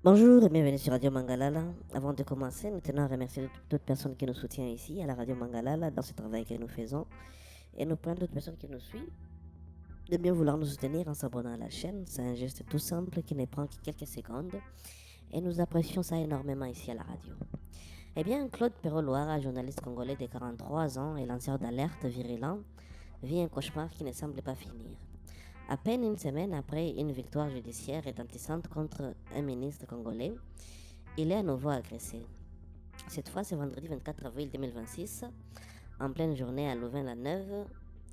Bonjour et bienvenue sur Radio Mangalala. Avant de commencer, nous tenons à remercier toutes personnes qui nous soutiennent ici à la Radio Mangalala dans ce travail que nous faisons. Et nous prions d'autres personnes qui nous suivent de bien vouloir nous soutenir en s'abonnant à la chaîne. C'est un geste tout simple qui ne prend que quelques secondes. Et nous apprécions ça énormément ici à la radio. Eh bien, Claude Perrault-Loara, journaliste congolais de 43 ans et lanceur d'alerte virulent, vit un cauchemar qui ne semble pas finir. À peine une semaine après une victoire judiciaire retentissante contre un ministre congolais, il est à nouveau agressé. Cette fois, c'est vendredi 24 avril 2026, en pleine journée à Louvain-la-Neuve,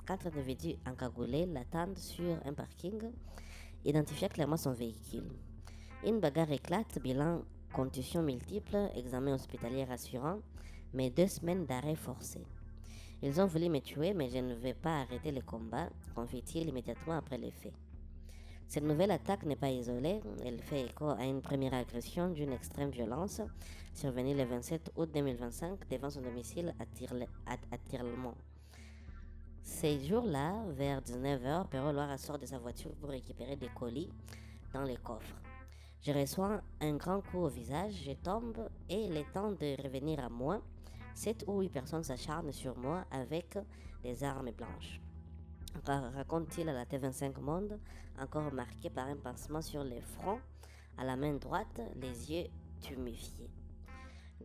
4 individus encagoulés l'attendent sur un parking, identifiant clairement son véhicule. Une bagarre éclate, bilan contusions multiples, examen hospitalier rassurant, mais 2 semaines d'arrêt forcé. Ils ont voulu me tuer, mais je ne vais pas arrêter le combat, confie-t-il immédiatement après les faits. Cette nouvelle attaque n'est pas isolée, elle fait écho à une première agression d'une extrême violence survenue le 27 août 2025 devant son domicile à Tirlemont. Ces jours-là, vers 19h, Perrault-Loara sort de sa voiture pour récupérer des colis dans les coffres. Je reçois un grand coup au visage, je tombe et le temps de revenir à moi, 7 ou 8 personnes s'acharnent sur moi avec des armes blanches. Raconte-t-il à la T25 Monde, encore marqué par un pansement sur le front, à la main droite, les yeux tuméfiés.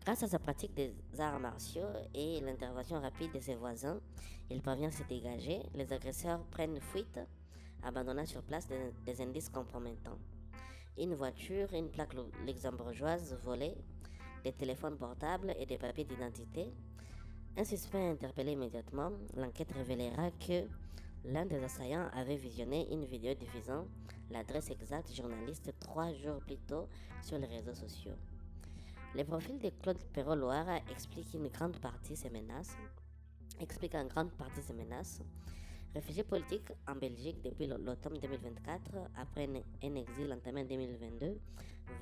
Grâce à sa pratique des arts martiaux et l'intervention rapide de ses voisins, il parvient à se dégager. Les agresseurs prennent fuite, abandonnant sur place des indices compromettants. Une voiture, une plaque luxembourgeoise volée, des téléphones portables et des papiers d'identité. Un suspect interpellé immédiatement, l'enquête révélera que l'un des assaillants avait visionné une vidéo diffusant l'adresse exacte du journaliste 3 jours plus tôt sur les réseaux sociaux. Le profil de Claude Perrault-Loara explique en grande partie ces menaces. Réfugié politique en Belgique depuis l'automne 2024, après un exil entamé en 2022,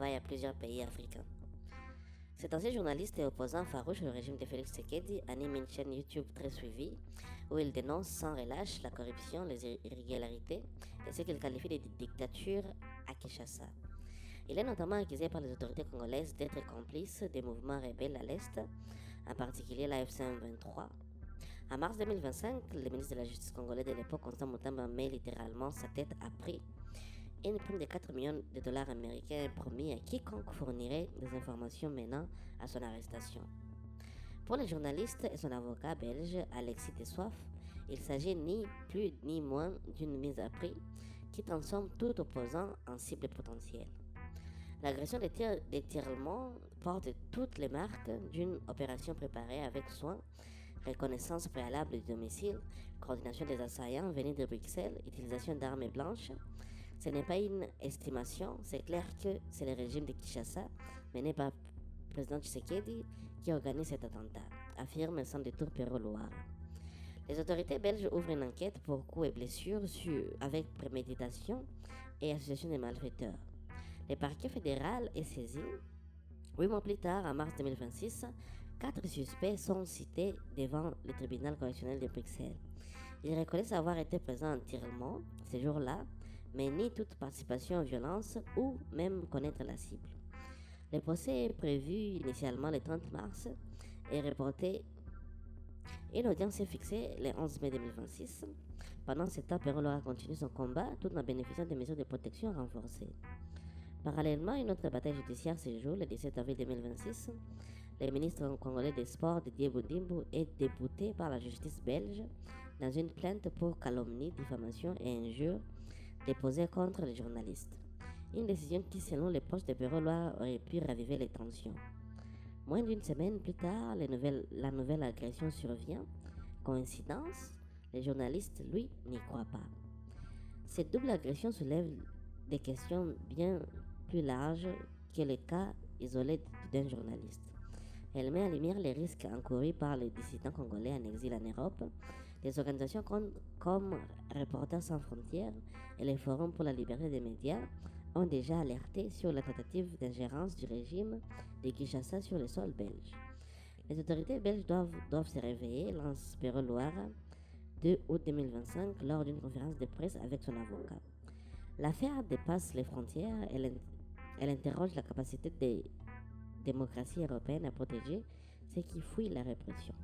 va à plusieurs pays africains. Cet ancien journaliste et opposant farouche au régime de Félix Tshisekedi anime une chaîne YouTube très suivie où il dénonce sans relâche la corruption, les irrégularités et ce qu'il qualifie de dictature à Kinshasa. Il est notamment accusé par les autorités congolaises d'être complice des mouvements rebelles à l'Est, en particulier la FC23. En mars 2025, le ministre de la Justice congolais de l'époque, Constant Mutamba, met littéralement sa tête à prix. Une prime de 4 millions de dollars américains est promis à quiconque fournirait des informations menant à son arrestation. Pour le journaliste et son avocat belge, Alexis Dessoif, il s'agit ni plus ni moins d'une mise à prix qui transforme tout opposant en cible potentielle. L'agression des Tirlemont porte toutes les marques d'une opération préparée avec soin, reconnaissance préalable du domicile, coordination des assaillants venus de Bruxelles, utilisation d'armes blanches. Ce n'est pas une estimation, c'est clair que c'est le régime de Kinshasa, mené par le président Tshisekedi, qui organise cet attentat, affirme sans détour Perrault-Loara. Les autorités belges ouvrent une enquête pour coups et blessures avec préméditation et association de malfaiteurs. Le parquet fédéral est saisi. 8 mois plus tard, en mars 2026, 4 suspects sont cités devant le tribunal correctionnel de Bruxelles. Ils reconnaissent avoir été présents en Tirlemont ces jours-là, mais ni toute participation aux violences ou même connaître la cible. Le procès est prévu initialement le 30 mars et reporté. Et l'audience est fixée le 11 mai 2026. Pendant ce temps, Perrault-Loara continue son combat tout en bénéficiant de mesures de protection renforcées. Parallèlement, une autre bataille judiciaire se joue le 17 avril 2026. Le ministre congolais des Sports, Didier Boudimbo, est débouté par la justice belge dans une plainte pour calomnie, diffamation et injure déposée contre les journalistes. Une décision qui, selon les proches de Perrault-Loara, aurait pu raviver les tensions. Moins d'une semaine plus tard, la nouvelle agression survient. Coïncidence? Les journalistes, lui, n'y croient pas. Cette double agression soulève des questions bien plus larges que le cas isolé d'un journaliste. Elle met en lumière les risques encourus par les dissidents congolais en exil en Europe. Des organisations comme Reporters sans frontières et le Forum pour la liberté des médias ont déjà alerté sur la tentative d'ingérence du régime de Kinshasa sur le sol belge. Les autorités belges doivent se réveiller, lance Perrault-Loara 2 août 2025 lors d'une conférence de presse avec son avocat. L'affaire dépasse les frontières, Elle interroge la capacité des démocraties européennes à protéger ceux qui fuient la répression.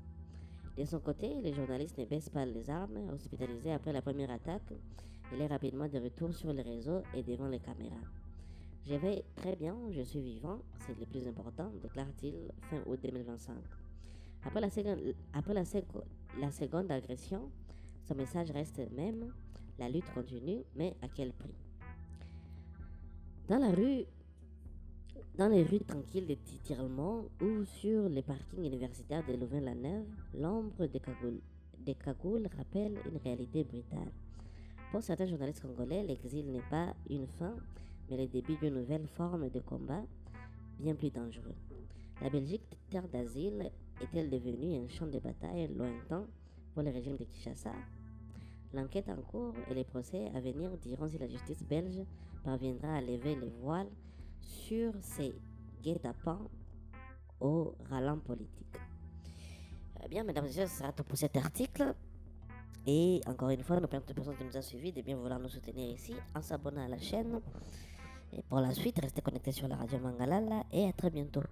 De son côté, les journalistes ne baissent pas les armes. Hospitalisé après la première attaque, il est rapidement de retour sur les réseaux et devant les caméras. Je vais très bien, je suis vivant, c'est le plus important, déclare-t-il fin août 2025. Après la seconde agression, son message reste le même, la lutte continue, mais à quel prix? Dans la rue, dans les rues tranquilles de Tirlemont ou sur les parkings universitaires de Louvain-la-Neuve, l'ombre des cagoules rappelle une réalité brutale. Pour certains journalistes congolais, l'exil n'est pas une fin, mais le début d'une nouvelle forme de combat bien plus dangereux. La Belgique, terre d'asile, est-elle devenue un champ de bataille lointain pour le régime de Kinshasa? L'enquête en cours et les procès à venir diront si la justice belge parviendra à lever les voiles sur ces guet-apens au ralent politique. Bien, mesdames et messieurs, ce sera tout pour cet article. Et encore une fois, nous permettons aux personnes qui nous ont suivis de bien vouloir nous soutenir ici en s'abonnant à la chaîne. Et pour la suite, restez connectés sur la radio Mangalala et à très bientôt.